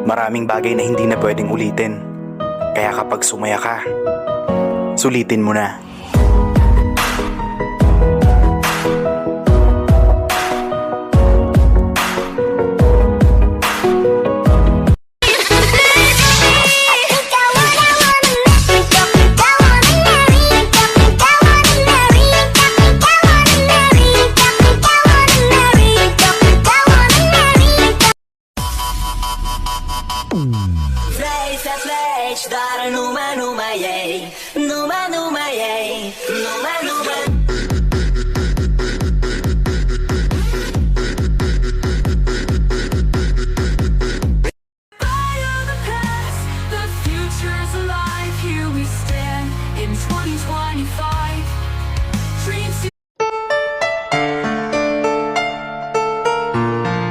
Maraming bagay na hindi na pwedeng ulitin. Kaya kapag sumaya ka, sulitin mo na. Vlees, daar numa, yay. Numa, yay. Numa,